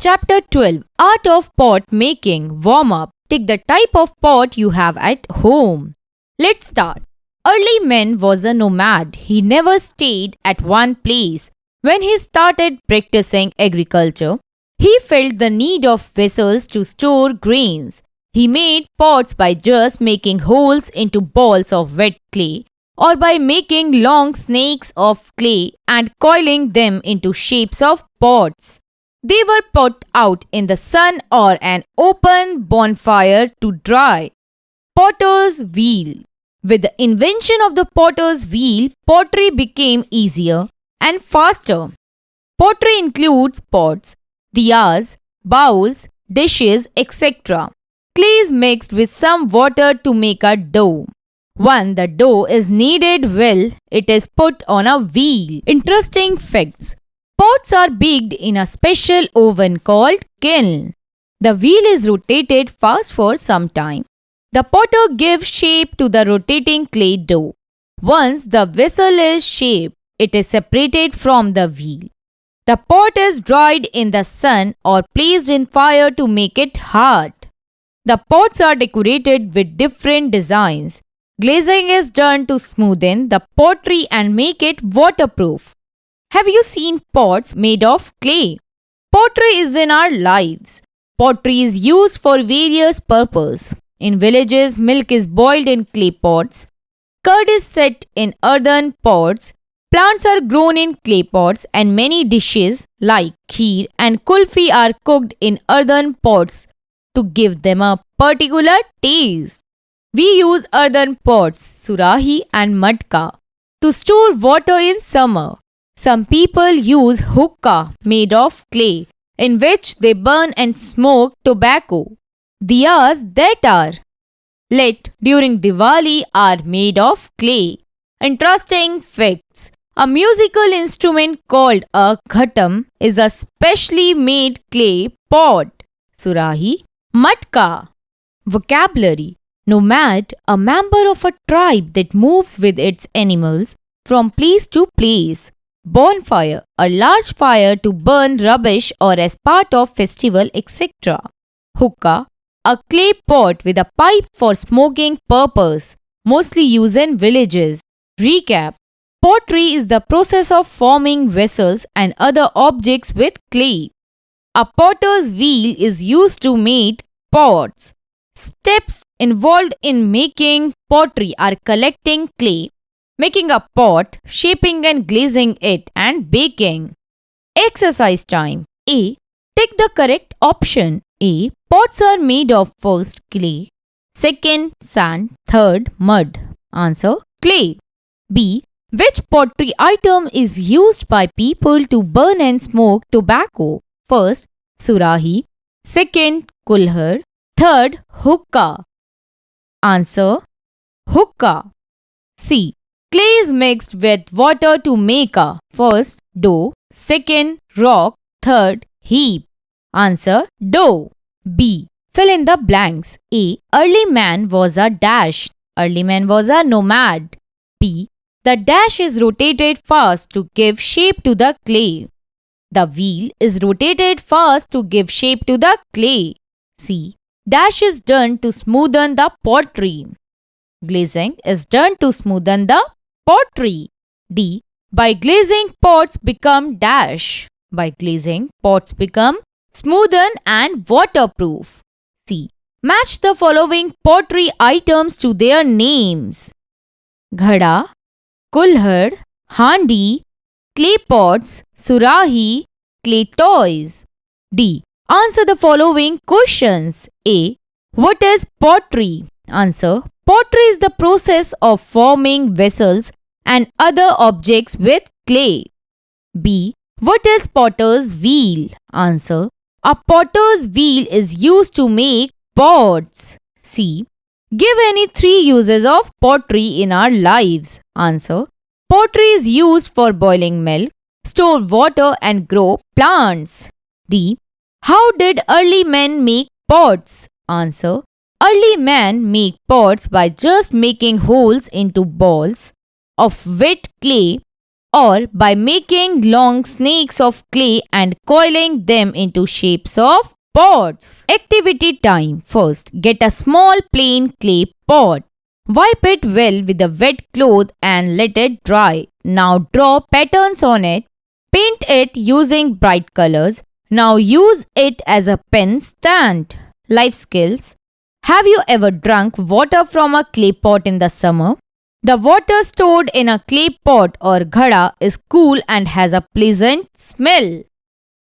Chapter 12 Art of Pot Making Warm Up. Take the type of pot you have at home. Let's start. Early man was a nomad. He never stayed at one place. When he started practicing agriculture, he felt the need of vessels to store grains. He made pots by just making holes into balls of wet clay or by making long snakes of clay and coiling them into shapes of pots. They were put out in the sun or an open bonfire to dry. Potter's wheel. With the invention of the potter's wheel, pottery became easier and faster. Pottery includes pots, diyas, bowls, dishes, etc. Clay is mixed with some water to make a dough. Once the dough is kneaded well, it is put on a wheel. Interesting facts. Pots are baked in a special oven called kiln. The wheel is rotated fast for some time. The potter gives shape to the rotating clay dough. Once the vessel is shaped, it is separated from the wheel. The pot is dried in the sun or placed in fire to make it hard. The pots are decorated with different designs. Glazing is done to smoothen the pottery and make it waterproof. Have you seen pots made of clay? Pottery is in our lives. Pottery is used for various purposes. In villages, milk is boiled in clay pots. Curd is set in earthen pots. Plants are grown in clay pots and many dishes like kheer and kulfi are cooked in earthen pots to give them a particular taste. We use earthen pots, surahi and matka, to store water in summer. Some people use hookah made of clay, in which they burn and smoke tobacco. Diyas that are lit during Diwali are made of clay. Interesting facts. A musical instrument called a ghatam is a specially made clay pot. Surahi, matka. Vocabulary. Nomad, a member of a tribe that moves with its animals from place to place. Bonfire, a large fire to burn rubbish or as part of festival, etc. Hookah, a clay pot with a pipe for smoking purpose, mostly used in villages. Recap. Pottery is the process of forming vessels and other objects with clay. A potter's wheel is used to make pots. Steps involved in making pottery are collecting clay, making a pot, shaping and glazing it, and baking. Exercise time. A. Take the correct option. A. Pots are made of first clay, second sand, third mud. Answer clay. B. Which pottery item is used by people to burn and smoke tobacco? First, surahi. Second, kulhar. Third, hookah. Answer hookah. C. Clay is mixed with water to make a first dough, second rock, third heap. Answer dough. B. Fill in the blanks. A. Early man was a dash. Early man was a nomad. B. The dash is rotated fast to give shape to the clay. The wheel is rotated fast to give shape to the clay. C. Dash is done to smoothen the pottery. Glazing is done to smoothen the pottery. D. By glazing, pots become dash. By glazing, pots become smoothen and waterproof. C. Match the following pottery items to their names. Ghada, kulhad, handi, clay pots, surahi, clay toys. D. Answer the following questions. A. What is pottery? Answer. Pottery is the process of forming vessels and other objects with clay. B. What is potter's wheel? Answer. A potter's wheel is used to make pots. C. Give any three uses of pottery in our lives. Answer. Pottery is used for boiling milk, store water and grow plants. D. How did early men make pots? Answer. Early men make pots by just making holes into balls of wet clay or by making long snakes of clay and coiling them into shapes of pots. Activity time. First, get a small plain clay pot. Wipe it well with a wet cloth and let it dry. Now draw patterns on it. Paint it using bright colors. Now use it as a pen stand. Life skills. Have you ever drunk water from a clay pot in the summer? The water stored in a clay pot or ghada is cool and has a pleasant smell.